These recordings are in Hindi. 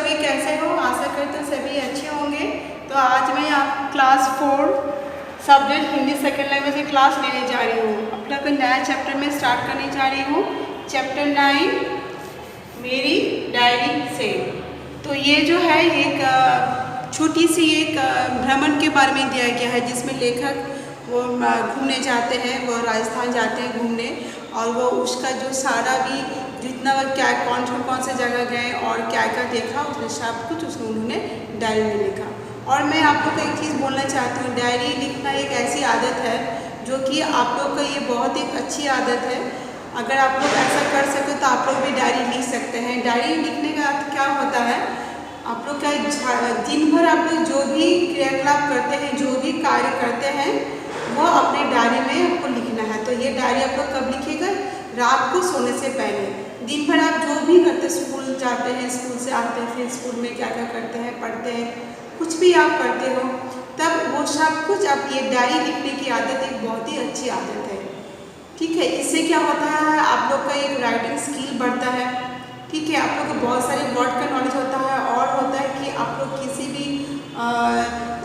सभी कैसे हो? आशा करते हैं सभी अच्छे होंगे। तो आज मैं आप class 4 subject Hindi second language की क्लास लेने जा रही हूँ। अपना कोई नया चैप्टर में स्टार्ट करने जा रही हूँ, चैप्टर 9 मेरी डायरी से। तो ये जो है एक छोटी सी एक भ्रमण के बारे में दिया गया है, जिसमें लेखक वो घूमने जाते हैं, वो राजस्थान जाते हैं घूमने, और वो उसका जो सारा भी जितना वो क्या कौन से जगह गए और क्या क्या देखा, उसने सब कुछ उसने उन्होंने डायरी में लिखा। और मैं आप लोग को एक चीज़ बोलना चाहती हूँ, डायरी लिखना एक ऐसी आदत है जो कि आप लोग का ये बहुत एक अच्छी आदत है। अगर आप लोग ऐसा कर सके तो आप लोग भी डायरी लिख सकते हैं। डायरी लिखने का अर्थ क्या होता है, आप लोग का दिन भर आप लोग जो भी क्रियाकलाप करते हैं, जो भी कार्य करते हैं, वो अपने डायरी में आपको लिखना है। तो ये डायरी आप लोग कब लिखिएगा? रात को सोने से पहले। दिन भर आप जो भी करते, स्कूल जाते हैं, स्कूल से आते हैं, फिर स्कूल में क्या क्या करते हैं, पढ़ते हैं, कुछ भी आप करते हो, तब वो सब कुछ आप ये डायरी लिखने की आदत एक बहुत ही अच्छी आदत है। ठीक है, इससे क्या होता है, आप लोग का एक राइटिंग स्किल बढ़ता है। ठीक है, आप लोग को बहुत सारे वर्ड का नॉलेज होता है, और होता है कि आप लोग किसी भी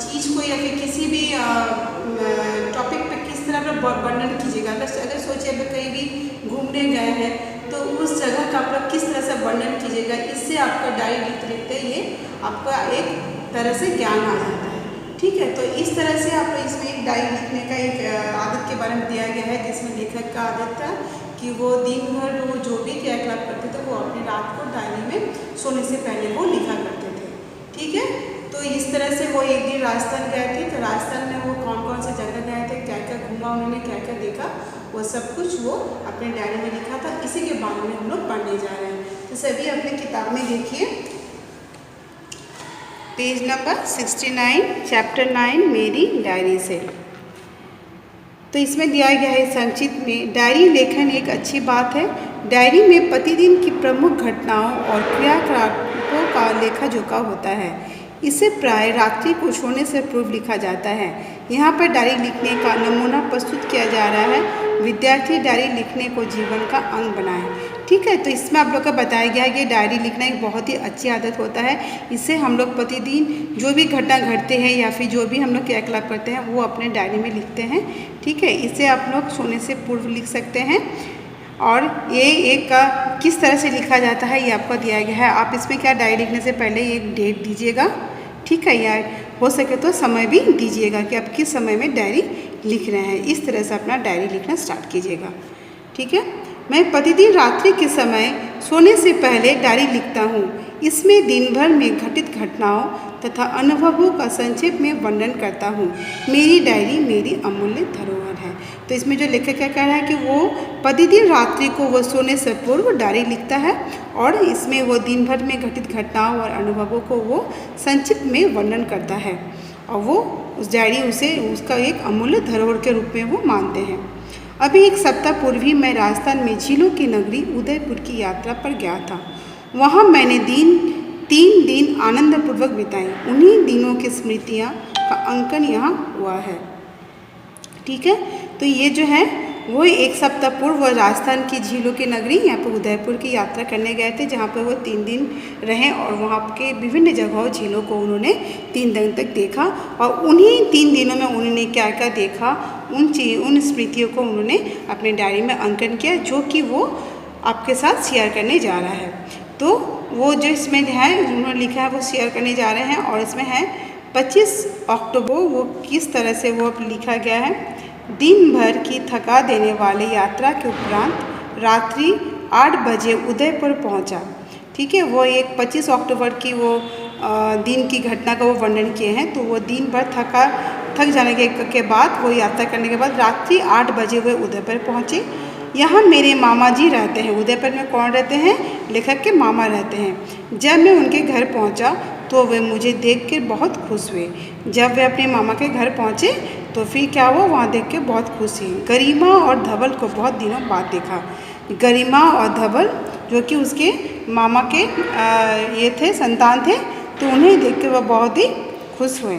चीज़ को या फिर किसी भी टॉपिक पे किस तरह का वर्णन कीजिएगा। अगर सोचिए अगर कहीं भी घूमने गए हैं तो उस जगह का आप लोग किस तरह से वर्णन कीजिएगा। इससे आपका डायरी लिखते लिखते ये आपका एक तरह से ज्ञान आ जाता है। ठीक है, तो इस तरह से आप इसमें एक डायरी लिखने का एक आदत के बारे में दिया गया है, जिसमें लेखक का आदत था कि वो दिन भर वो जो भी क्रियाकलाप करते थे वो अपने रात को डायरी में सोने से पहले वो लिखा करते थे। ठीक है, तो इस तरह से वो एक दिन राजस्थान गए थे, तो राजस्थान में वो कौन से जगह गए थे, क्या क्या घूमा उन्होंने, क्या क्या देखा, वो सब कुछ वो अपने डायरी में लिखा था। इसी के बारे में हम लोग पढ़ने जा रहे हैं। तो सभी अपने किताब में देखिए, पेज नंबर 69, चैप्टर 9 मेरी डायरी से। तो इसमें दिया गया है संक्षिप्त में, डायरी लेखन एक अच्छी बात है। डायरी में प्रतिदिन की प्रमुख घटनाओं और क्रियाकलापों का लेखा जोखा होता है। इसे प्राय रात्रि को सोने से पूर्व लिखा जाता है। यहाँ पर डायरी लिखने का नमूना प्रस्तुत किया जा रहा है। विद्यार्थी डायरी लिखने को जीवन का अंग बनाए। ठीक है, तो इसमें आप लोग का बताया गया है कि डायरी लिखना एक बहुत ही अच्छी आदत होता है। इससे हम लोग प्रतिदिन जो भी घटना घटते हैं या फिर जो भी हम लोग क्रियाकलाप करते हैं वो अपने डायरी में लिखते हैं। ठीक है, इसे आप लोग सोने से पूर्व लिख सकते हैं। और ये एक का किस तरह से लिखा जाता है ये आपको दिया गया है। आप इसमें क्या डायरी लिखने से पहले एक डेट दीजिएगा। ठीक है, या हो सके तो समय भी दीजिएगा कि आप किस समय में डायरी लिख रहे हैं। इस तरह से अपना डायरी लिखना स्टार्ट कीजिएगा। ठीक है, मैं प्रतिदिन रात्रि के समय सोने से पहले डायरी लिखता हूँ। इसमें दिन भर में घटित घटनाओं तथा अनुभवों का संक्षेप में वर्णन करता हूँ। मेरी डायरी मेरी अमूल्य धरोहर है। तो इसमें जो लेखक क्या कह रहा है कि वो प्रतिदिन रात्रि को वो सोने से पूर्व डायरी लिखता है, और इसमें वो दिन भर में घटित घटनाओं और अनुभवों को वो संक्षिप्त में वर्णन करता है, और वो उस डायरी उसे उसका एक अमूल्य धरोहर के रूप में वो मानते हैं। अभी एक सप्ताह पूर्व ही मैं राजस्थान में झीलों की नगरी उदयपुर की यात्रा पर गया था। वहाँ मैंने 3 दिन आनंदपूर्वक बिताए। उन्हीं दिनों की स्मृतियाँ का अंकन यहाँ हुआ है। ठीक है, तो ये जो है वो एक सप्ताह पूर्व राजस्थान की झीलों की नगरी यहाँ पर उदयपुर की यात्रा करने गए थे, जहाँ पर वो 3 दिन रहे, और वहाँ के विभिन्न जगहों झीलों को उन्होंने 3 दिन तक देखा। और उन्हीं 3 दिनों में उन्होंने क्या क्या देखा, उन स्मृतियों को उन्होंने अपने डायरी में अंकन किया, जो कि वो आपके साथ शेयर करने जा रहा है। तो वो जो इसमें है उन्होंने लिखा है वो शेयर करने जा रहे हैं, और इसमें है 25 अक्टूबर। वो किस तरह से वो लिखा गया है, दिन भर की थका देने वाली यात्रा के उपरांत रात्रि 8 बजे उदयपुर पहुंचा। ठीक है, वो एक 25 अक्टूबर की वो दिन की घटना का वो वर्णन किए हैं। तो वो दिन भर थक जाने के बाद वो यात्रा करने के बाद रात्रि 8 बजे वे उदयपुर पहुँचे। यहाँ मेरे मामा जी रहते हैं। उदयपुर में कौन रहते हैं? लेखक के मामा रहते हैं। जब मैं उनके घर पहुँचा तो वे मुझे देखकर बहुत खुश हुए। जब वे अपने मामा के घर पहुँचे तो फिर क्या हुआ, वहाँ देख के बहुत खुश हुई। गरिमा और धवल को बहुत दिनों बाद देखा। गरिमा और धवल जो कि उसके मामा के ये थे, संतान थे, तो उन्हें देख के वह बहुत ही खुश हुए।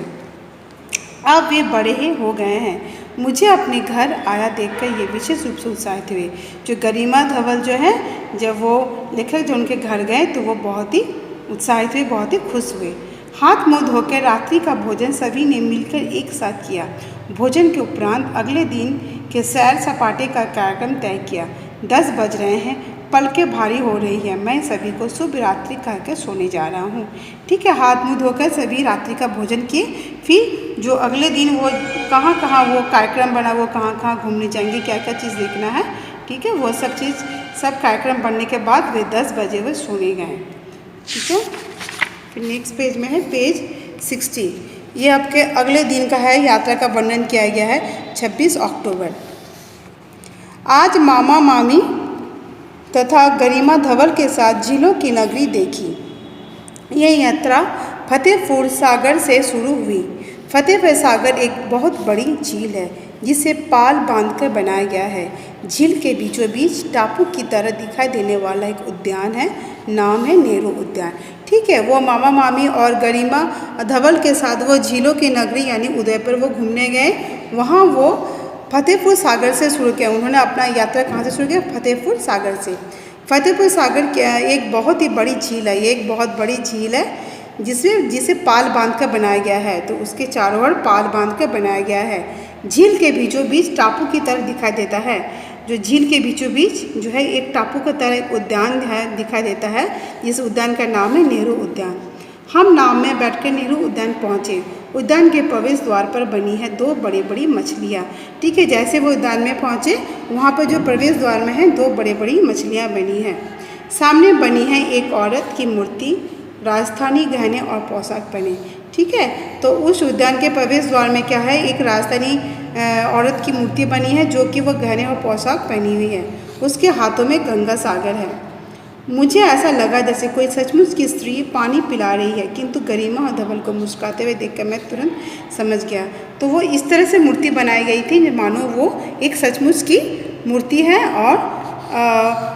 अब वे बड़े ही हो गए हैं। मुझे अपने घर आया देखकर ये विशेष रूप से उत्साहित हुए। जो गरिमा धवल जो है, जब वो लेखक जो उनके घर गए तो वो बहुत ही उत्साहित हुए, बहुत ही खुश हुए। हाथ मुंह धोकर रात्रि का भोजन सभी ने मिलकर एक साथ किया। भोजन के उपरांत अगले दिन के सैर सपाटे का कार्यक्रम तय किया। 10 बज रहे हैं, पलकें भारी हो रही है, मैं सभी को शुभ रात्रि कहकर सोने जा रहा हूँ। ठीक है, हाथ मुंह धोकर सभी रात्रि का भोजन किए। फिर जो अगले दिन वो कहाँ कहाँ वो कार्यक्रम बना, वो कहाँ कहाँ घूमने जाएंगे, क्या क्या चीज़ देखना है, ठीक है, वो सब चीज़ सब कार्यक्रम बनने के बाद वे 10 बजे वो सोने गए। ठीक है, फिर नेक्स्ट पेज में है पेज 60। ये आपके अगले दिन का है, यात्रा का वर्णन किया गया है। 26 अक्टूबर। आज मामा मामी तथा गरिमा धवल के साथ झीलों की नगरी देखी। यह यात्रा फतेहपुर सागर से शुरू हुई। फतेहपुर सागर एक बहुत बड़ी झील है जिसे पाल बांधकर बनाया गया है। झील के बीचों बीच टापू की तरह दिखाई देने वाला एक उद्यान है, नाम है नेहरू उद्यान। ठीक है, वो मामा मामी और गरिमा धवल के साथ वो झीलों की नगरी यानी उदयपुर वो घूमने गए। वहाँ वो फतेहपुर सागर से शुरू किया। उन्होंने अपना यात्रा कहाँ से शुरू किया? फतेहपुर सागर से। फतेहपुर सागर क्या एक बहुत ही बड़ी झील है, ये एक बहुत बड़ी झील है जिसे पाल बांध कर बनाया गया है। तो उसके चारों ओर पाल बांध कर बनाया गया है। झील के बीचों बीच टापू की तरह दिखाई देता है। जो झील के बीचों बीच जो है एक टापू की तरह एक उद्यान है दिखाई देता है। इस उद्यान का नाम है नेहरू उद्यान। हम नाव में बैठकर नेहरू उद्यान पहुँचे। उद्यान के प्रवेश द्वार पर बनी है 2 बड़ी बड़ी मछलियाँ। ठीक है, जैसे वो उद्यान में पहुँचे वहाँ पर जो प्रवेश द्वार में है 2 बड़ी बड़ी मछलियाँ बनी हैं। सामने बनी है एक औरत की मूर्ति, राजस्थानी गहने और पोशाक पहने। ठीक है, तो उस उद्यान के प्रवेश द्वार में क्या है, एक राजस्थानी औरत की मूर्ति बनी है जो कि वह गहने और पोशाक पहनी हुई है। उसके हाथों में गंगा सागर है। मुझे ऐसा लगा जैसे कोई सचमुच की स्त्री पानी पिला रही है, किंतु गरिमा और धवल को मुस्कुराते हुए देखकर मैं तुरंत समझ गया। तो वो इस तरह से मूर्ति बनाई गई थी मानो वो एक सचमुच की मूर्ति है और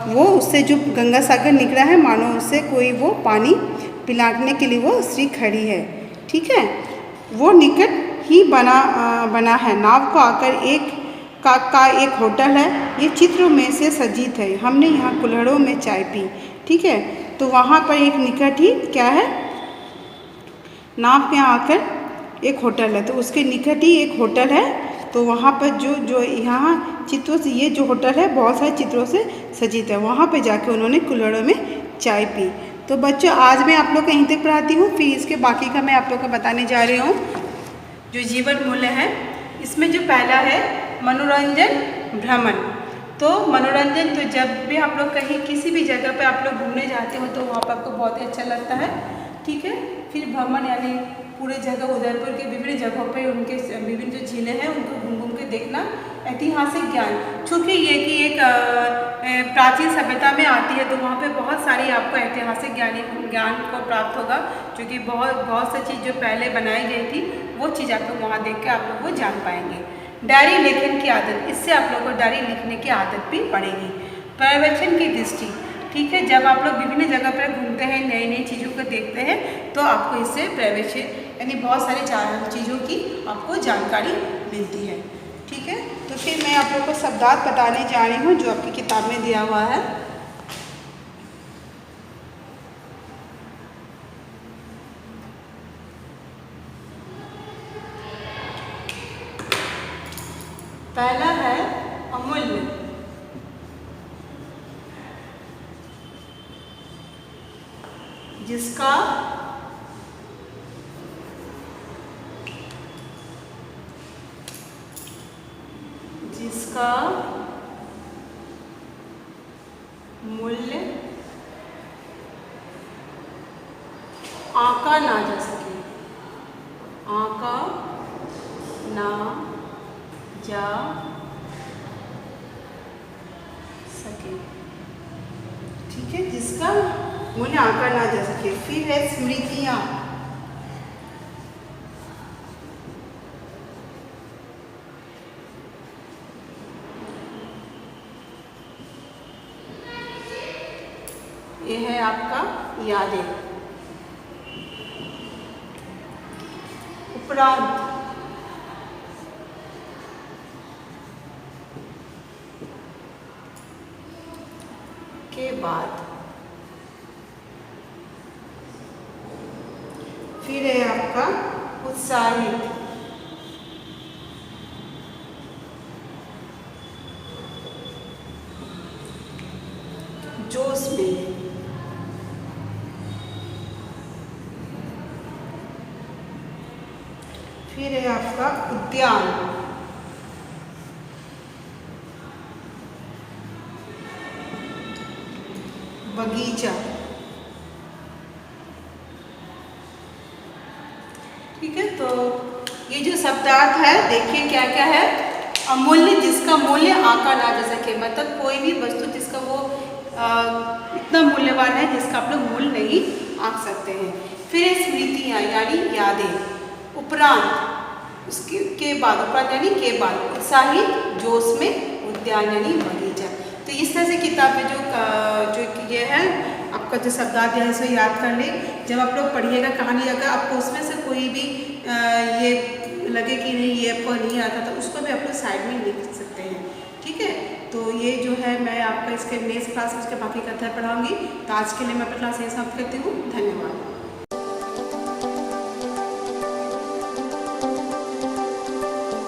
वो उससे जो गंगा सागर निकला है मानो उससे कोई वो पानी पिलाने के लिए वो स्त्री खड़ी है। ठीक है, वो निकट ही बना है। नाव को आकर एक एक होटल है, ये चित्रों में से सज्जित है। हमने यहाँ कुल्हड़ों में चाय पी। ठीक है, तो वहाँ पर एक निकट ही क्या है, नाव के आकर एक होटल है, तो उसके निकट ही एक होटल है। तो वहाँ पर जो यहाँ चित्रों से ये जो होटल है बहुत सारे चित्रों से सज्जित है। वहाँ पर जाके उन्होंने कुल्हड़ों में चाय पी। तो बच्चों आज मैं आप लोग को यहीं तक पढ़ाती हूँ, फिर इसके बाकी का मैं आप लोग को बताने जा रही हूँ। जो जीवन मूल्य है इसमें जो पहला है मनोरंजन भ्रमण। तो मनोरंजन तो जब भी आप लोग कहीं किसी भी जगह पे आप लोग घूमने जाते हो तो वहाँ पर आपको बहुत ही अच्छा लगता है। ठीक है, फिर भ्रमण यानी पूरे जगह उदयपुर के विभिन्न जगहों पे उनके विभिन्न जो झीलें हैं उनको घूम घूम के देखना। ऐतिहासिक ज्ञान, चूँकि ये कि एक प्राचीन सभ्यता में आती है तो वहाँ पे बहुत सारी आपको ऐतिहासिक ज्ञान को प्राप्त होगा, क्योंकि बहुत सी चीज़ जो पहले बनाई गई थी वो चीज़ आप लोग वहाँ देख के आप लोग वो जान पाएंगे। डायरी लेखन की आदत, इससे आप लोग को डायरी लिखने की आदत भी पड़ेगी। पर्यवेक्षण की दृष्टि, ठीक है, जब आप लोग विभिन्न जगह पर घूमते हैं, नई नई चीज़ों को देखते हैं तो आपको इससे पर्यवेक्षण यानी बहुत सारी चीज़ों की आपको जानकारी मिलती है। ठीक है, तो फिर मैं आप लोग को शब्दार्थ बताने जा रही हूँ जो आपकी किताब में दिया हुआ है। पहला है अमूल्य, जिसका मूल्य आंका ना जा सके, आंका ना जा सके। ठीक है, जिसका मूल्य आंका ना जा सके। फिर है स्मृतियाँ, ये है आपका यादें। उपरांत, के बाद, फिर है आपका उत्साहित, जोश में, फिर है आपका उद्यान, बगीचा। ठीक है, तो ये जो शब्दार्थ है देखिए क्या क्या है। अमूल्य, जिसका मूल्य आंका ना जा सके, मतलब कोई भी वस्तु जिसका वो इतना मूल्यवान है जिसका आप लोग मूल्य नहीं आंक सकते हैं। फिर स्मृतियाँ यानी यादें, उपरांत, उसके के बाद, उपरांत यानी के बाद, उत्साहित, जोश में, उद्यान यानी बगीचा। तो इस तरह से किताब में जो ये है आपका जो शब्दार्थ है इसे याद कर ले। जब आप लोग पढ़िएगा कहानी, अगर आपको उसमें से कोई भी ये लगे कि नहीं ये आपको नहीं आता तो उसको भी आप लोग साइड में लिख सकते हैं। ठीक है, तो ये जो है मैं आपका इसके नेक्स्ट क्लास में इसके बाकी कथा पढ़ाऊँगी। तो आज के लिए मैं अपनी क्लास यहीं समाप्त करती हूँ। धन्यवाद।